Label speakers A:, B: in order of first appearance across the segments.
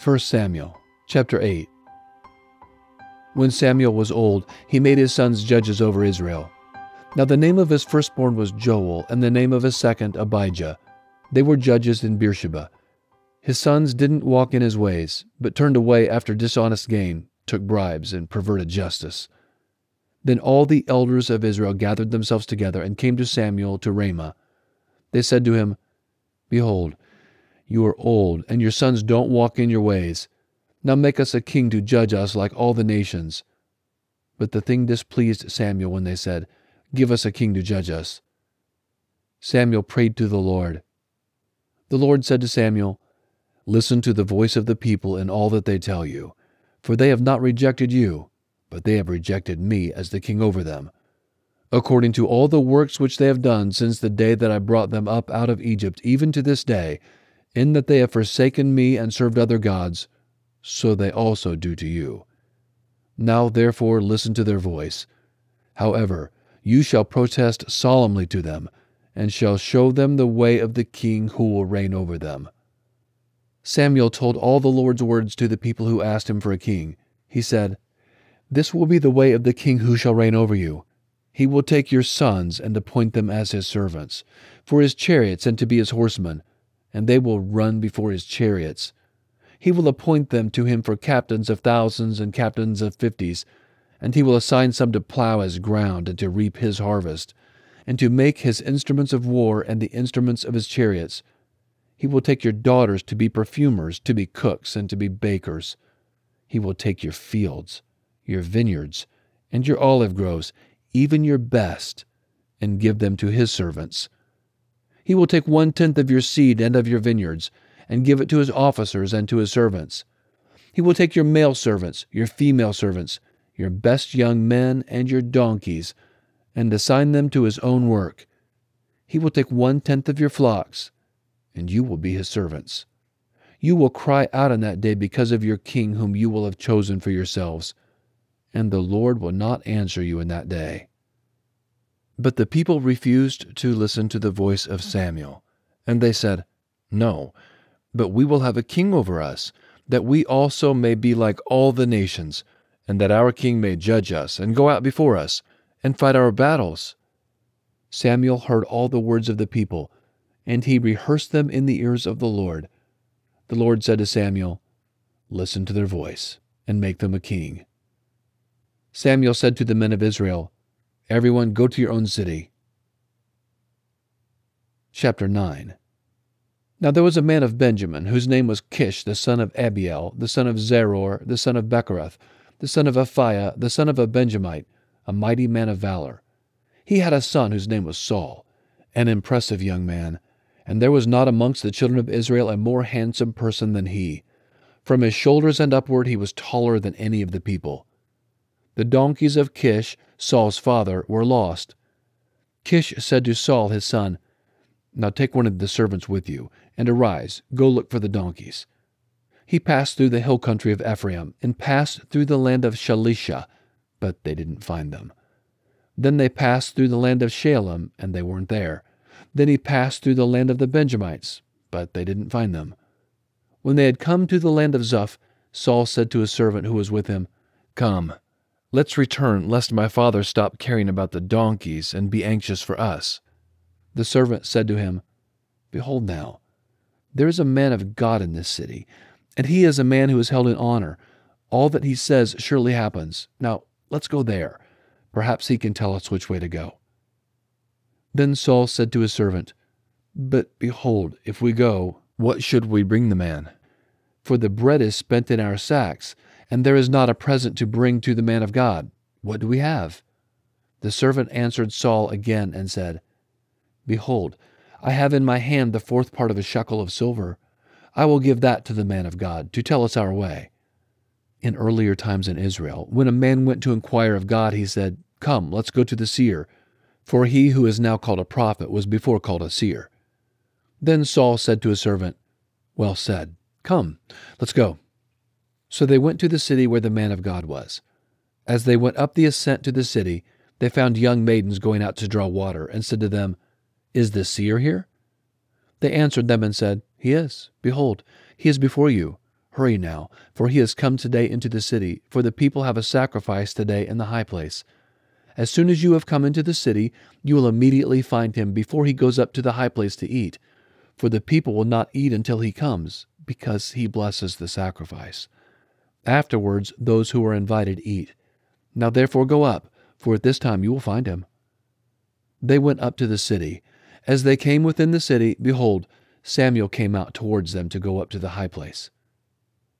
A: 1 Samuel chapter 8. When Samuel was old, he made his sons judges over Israel. Now the name of his firstborn was Joel, and the name of his second Abijah. They were judges in Beersheba. His sons didn't walk in his ways, but turned away after dishonest gain, took bribes, and perverted justice. Then all the elders of Israel gathered themselves together and came to Samuel to Ramah. They said to him, "Behold, you are old, and your sons don't walk in your ways. Now make us a king to judge us like all the nations." But the thing displeased Samuel when they said, "Give us a king to judge us." Samuel prayed to the Lord. The Lord said to Samuel, "Listen to the voice of the people in all that they tell you, for they have not rejected you, but they have rejected me as the king over them. According to all the works which they have done since the day that I brought them up out of Egypt, even to this day, in that they have forsaken me and served other gods, so they also do to you. Now therefore listen to their voice. However, you shall protest solemnly to them, and shall show them the way of the king who will reign over them." Samuel told all the Lord's words to the people who asked him for a king. He said, "This will be the way of the king who shall reign over you. He will take your sons and appoint them as his servants, for his chariots and to be his horsemen, and they will run before his chariots. He will appoint them to him for captains of thousands and captains of 50s, and he will assign some to plow his ground and to reap his harvest, and to make his instruments of war and the instruments of his chariots. He will take your daughters to be perfumers, to be cooks, and to be bakers. He will take your fields, your vineyards, and your olive groves, even your best, and give them to his servants. He will take 1/10 of your seed and of your vineyards, and give it to his officers and to his servants. He will take your male servants, your female servants, your best young men, and your donkeys, and assign them to his own work. He will take 1/10 of your flocks, and you will be his servants. You will cry out on that day because of your king whom you will have chosen for yourselves, and the Lord will not answer you in that day." But the people refused to listen to the voice of Samuel, and they said, "No, but we will have a king over us, that we also may be like all the nations, and that our king may judge us, and go out before us, and fight our battles." Samuel heard all the words of the people, and he rehearsed them in the ears of the Lord. The Lord said to Samuel, "Listen to their voice, and make them a king." Samuel said to the men of Israel, "Everyone go to your own city." Chapter 9. Now there was a man of Benjamin, whose name was Kish, the son of Abiel, the son of Zeror, the son of Bechorath, the son of Aphiah, the son of a Benjamite, a mighty man of valor. He had a son whose name was Saul, an impressive young man, and there was not amongst the children of Israel a more handsome person than he. From his shoulders and upward he was taller than any of the people. The donkeys of Kish, Saul's father, were lost. Kish said to Saul his son, "Now take one of the servants with you, and arise, go look for the donkeys." He passed through the hill country of Ephraim, and passed through the land of Shalisha, but they didn't find them. Then they passed through the land of Shalem, and they weren't there. Then he passed through the land of the Benjamites, but they didn't find them. When they had come to the land of Zuph, Saul said to his servant who was with him, "Come, let's return, lest my father stop caring about the donkeys and be anxious for us." The servant said to him, "Behold now, there is a man of God in this city, and he is a man who is held in honor. All that he says surely happens. Now let's go there. Perhaps he can tell us which way to go." Then Saul said to his servant, "But behold, if we go, what should we bring the man? For the bread is spent in our sacks, and there is not a present to bring to the man of God. What do we have?" The servant answered Saul again and said, "Behold, I have in my hand the 4th part of a shekel of silver. I will give that to the man of God, to tell us our way." In earlier times in Israel, when a man went to inquire of God, he said, "Come, let's go to the seer," for he who is now called a prophet was before called a seer. Then Saul said to his servant, "Well said. Come, let's go." So they went to the city where the man of God was. As they went up the ascent to the city, they found young maidens going out to draw water, and said to them, "Is the seer here?" They answered them and said, "He is. Behold, he is before you. Hurry now, for he has come today into the city, for the people have a sacrifice today in the high place. As soon as you have come into the city, you will immediately find him before he goes up to the high place to eat. For the people will not eat until he comes, because he blesses the sacrifice. Afterwards, those who are invited eat. Now therefore go up, for at this time you will find him." They went up to the city. As they came within the city, behold, Samuel came out towards them to go up to the high place.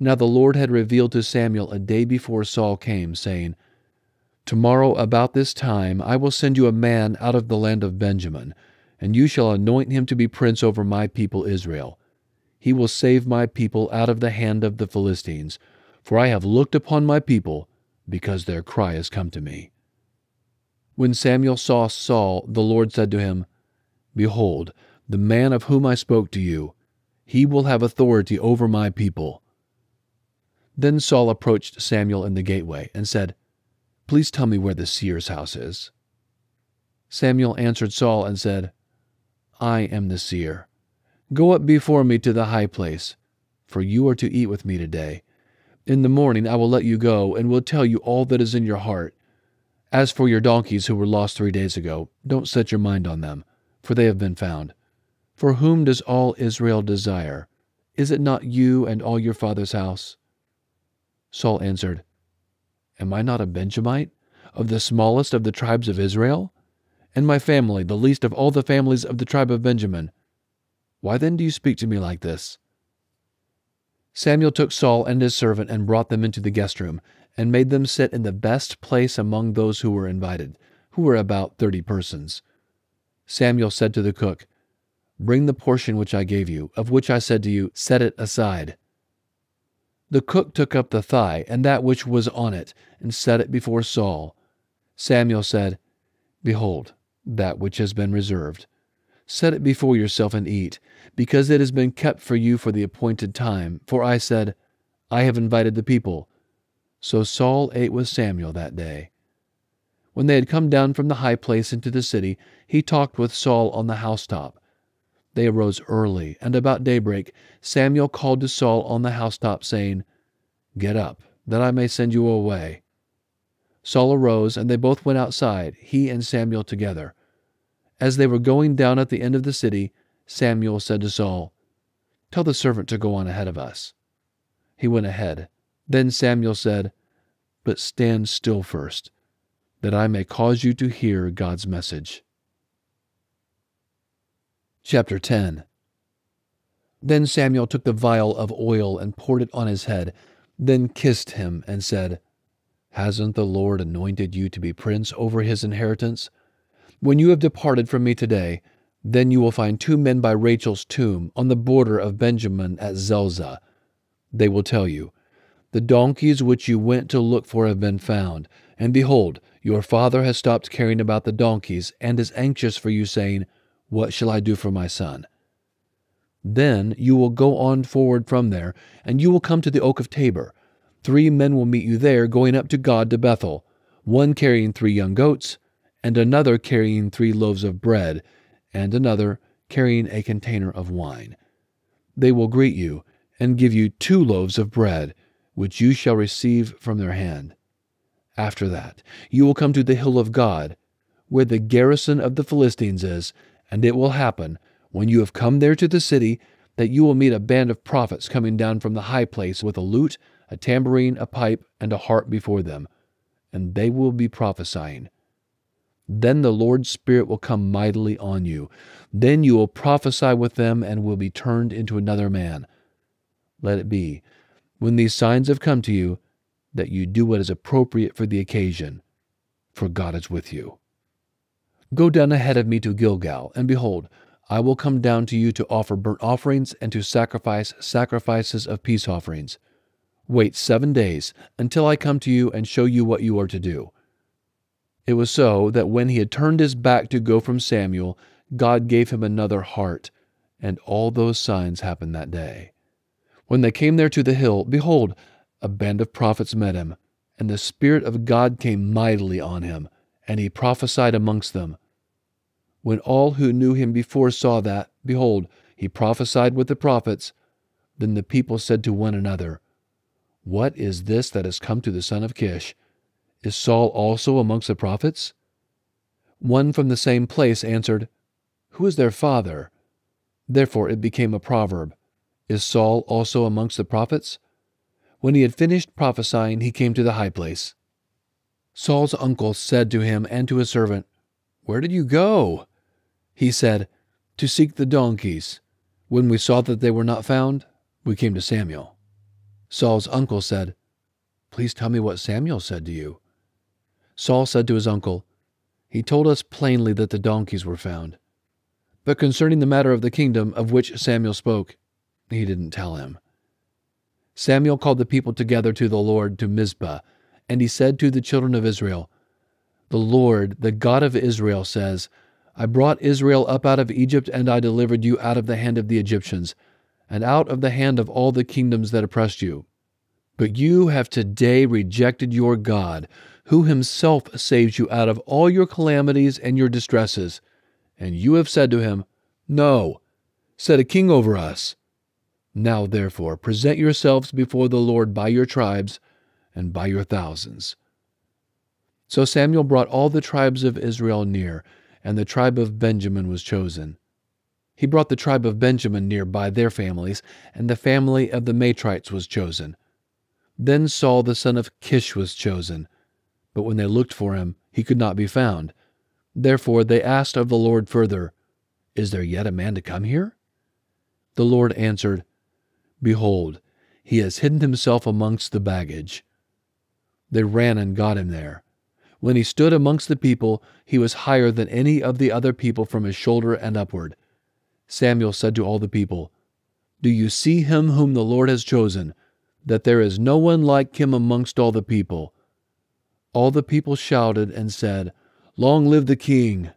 A: Now the Lord had revealed to Samuel a day before Saul came, saying, "Tomorrow about this time I will send you a man out of the land of Benjamin, and you shall anoint him to be prince over my people Israel. He will save my people out of the hand of the Philistines, for I have looked upon my people, because their cry has come to me." When Samuel saw Saul, the Lord said to him, "Behold, the man of whom I spoke to you, he will have authority over my people." Then Saul approached Samuel in the gateway and said, "Please tell me where the seer's house is." Samuel answered Saul and said, "I am the seer. Go up before me to the high place, for you are to eat with me today. In the morning I will let you go and will tell you all that is in your heart. As for your donkeys who were lost 3 days ago, don't set your mind on them, for they have been found. For whom does all Israel desire? Is it not you and all your father's house?" Saul answered, "Am I not a Benjamite, of the smallest of the tribes of Israel? And my family, the least of all the families of the tribe of Benjamin. Why then do you speak to me like this?" Samuel took Saul and his servant and brought them into the guest room, and made them sit in the best place among those who were invited, who were about 30 persons. Samuel said to the cook, "Bring the portion which I gave you, of which I said to you, set it aside." The cook took up the thigh and that which was on it, and set it before Saul. Samuel said, "Behold, that which has been reserved. Set it before yourself and eat, because it has been kept for you for the appointed time. For I said, I have invited the people." So Saul ate with Samuel that day. When they had come down from the high place into the city, he talked with Saul on the housetop. They arose early, and about daybreak Samuel called to Saul on the housetop, saying, "Get up, that I may send you away." Saul arose, and they both went outside, he and Samuel together. As they were going down at the end of the city, Samuel said to Saul, "Tell the servant to go on ahead of us." He went ahead. Then Samuel said, "But stand still first, that I may cause you to hear God's message." Chapter 10. Then Samuel took the vial of oil and poured it on his head, then kissed him and said, "Hasn't the Lord anointed you to be prince over his inheritance? When you have departed from me today, then you will find 2 men by Rachel's tomb on the border of Benjamin at Zelzah. They will tell you, 'The donkeys which you went to look for have been found, and behold, your father has stopped caring about the donkeys and is anxious for you, saying, What shall I do for my son?' Then you will go on forward from there, and you will come to the oak of Tabor. 3 men will meet you there, going up to God to Bethel, one carrying 3 young goats, and another carrying 3 loaves of bread, and another carrying a container of wine. They will greet you, and give you 2 loaves of bread, which you shall receive from their hand. After that, you will come to the hill of God, where the garrison of the Philistines is, and it will happen, when you have come there to the city, that you will meet a band of prophets coming down from the high place with a lute, a tambourine, a pipe, and a harp before them, and they will be prophesying. Then the Lord's Spirit will come mightily on you. Then you will prophesy with them and will be turned into another man. Let it be, when these signs have come to you, that you do what is appropriate for the occasion, for God is with you. Go down ahead of me to Gilgal, and behold, I will come down to you to offer burnt offerings and to sacrifice sacrifices of peace offerings. Wait 7 days until I come to you and show you what you are to do." It was so that when he had turned his back to go from Samuel, God gave him another heart, and all those signs happened that day. When they came there to the hill, behold, a band of prophets met him, and the Spirit of God came mightily on him, and he prophesied amongst them. When all who knew him before saw that, behold, he prophesied with the prophets, Then the people said to one another, "What is this that has come to the son of Kish? Is Saul also amongst the prophets?" One from the same place answered, "Who is their father?" Therefore it became a proverb, "Is Saul also amongst the prophets?" When he had finished prophesying, he came to the high place. Saul's uncle said to him and to his servant, "Where did you go?" He said, "To seek the donkeys. When we saw that they were not found, we came to Samuel." Saul's uncle said, "Please tell me what Samuel said to you." Saul said to his uncle, "He told us plainly that the donkeys were found. But concerning the matter of the kingdom of which Samuel spoke, he didn't tell him." Samuel called the people together to the Lord to Mizpah, and he said to the children of Israel, "The Lord, the God of Israel, says, I brought Israel up out of Egypt, and I delivered you out of the hand of the Egyptians, and out of the hand of all the kingdoms that oppressed you. But you have today rejected your God, who himself saves you out of all your calamities and your distresses. And you have said to him, 'No, set a king over us.' Now therefore present yourselves before the Lord by your tribes and by your thousands." So Samuel brought all the tribes of Israel near, and the tribe of Benjamin was chosen. He brought the tribe of Benjamin near by their families, and the family of the Matrites was chosen. Then Saul the son of Kish was chosen, but when they looked for him, he could not be found. Therefore they asked of the Lord further, "Is there yet a man to come here?" The Lord answered, "Behold, he has hidden himself amongst the baggage." They ran and got him there. When he stood amongst the people, he was higher than any of the other people from his shoulder and upward. Samuel said to all the people, "Do you see him whom the Lord has chosen, that there is no one like him amongst all the people?" All the people shouted and said, "Long live the king!"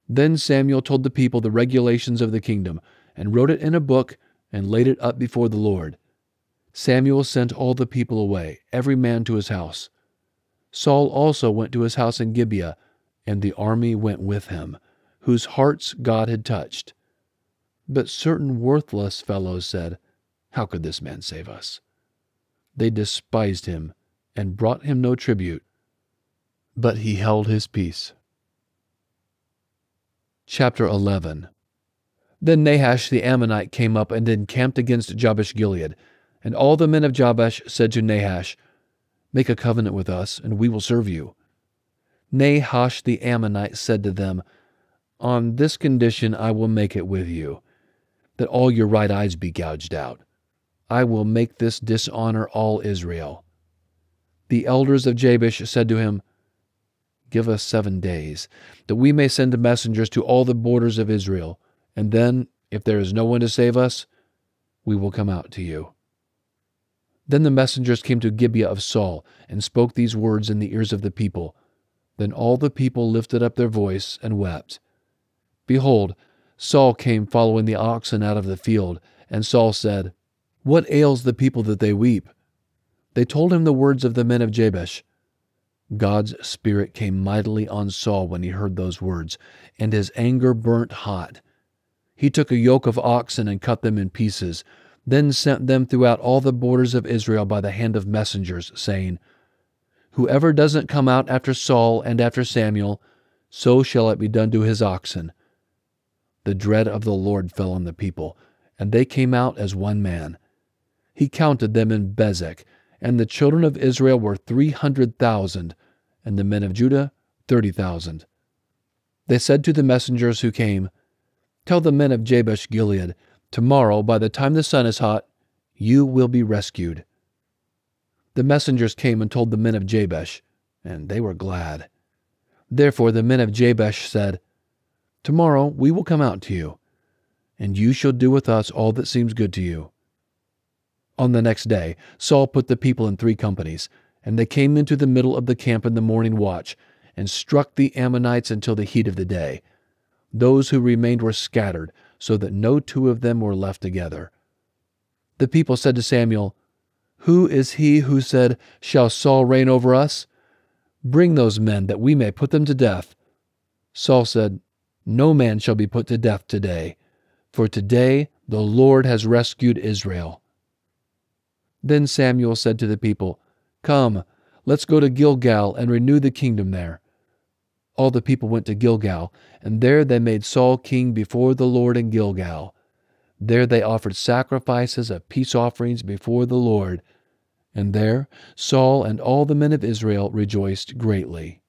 A: Then Samuel told the people the regulations of the kingdom, and wrote it in a book, and laid it up before the Lord. Samuel sent all the people away, every man to his house. Saul also went to his house in Gibeah, and the army went with him, whose hearts God had touched. But certain worthless fellows said, "How could this man save us?" They despised him and brought him no tribute, but he held his peace. Chapter 11. Then Nahash the Ammonite came up and encamped against Jabesh-Gilead, and all the men of Jabesh said to Nahash, "Make a covenant with us, and we will serve you." Nahash the Ammonite said to them, "On this condition I will make it with you, that all your right eyes be gouged out. I will make this dishonor all Israel." The elders of Jabesh said to him, "Give us 7 days, that we may send messengers to all the borders of Israel, and then, if there is no one to save us, we will come out to you." Then the messengers came to Gibeah of Saul, and spoke these words in the ears of the people. Then all the people lifted up their voice and wept. Behold, Saul came following the oxen out of the field, and Saul said, "What ails the people that they weep?" They told him the words of the men of Jabesh. God's Spirit came mightily on Saul when he heard those words, and his anger burnt hot. He took a yoke of oxen and cut them in pieces, then sent them throughout all the borders of Israel by the hand of messengers, saying, "Whoever doesn't come out after Saul and after Samuel, so shall it be done to his oxen." The dread of the Lord fell on the people, and they came out as one man. He counted them in Bezek, and the children of Israel were 300,000, and the men of Judah 30,000. They said to the messengers who came, "Tell the men of Jabesh-Gilead, tomorrow, by the time the sun is hot, you will be rescued." The messengers came and told the men of Jabesh, and they were glad. Therefore the men of Jabesh said, "Tomorrow we will come out to you, and you shall do with us all that seems good to you." On the next day Saul put the people in 3 companies, and they came into the middle of the camp in the morning watch, and struck the Ammonites until the heat of the day. Those who remained were scattered, so that no 2 of them were left together. The people said to Samuel, "Who is he who said, 'Shall Saul reign over us?' Bring those men, that we may put them to death." Saul said, "No man shall be put to death today, for today The Lord has rescued Israel." Then Samuel said to the people, "Come, let's go to Gilgal and renew the kingdom there." All the people went to Gilgal, and there they made Saul king before the Lord in Gilgal. There they offered sacrifices of peace offerings before the Lord, and there Saul and all the men of Israel rejoiced greatly.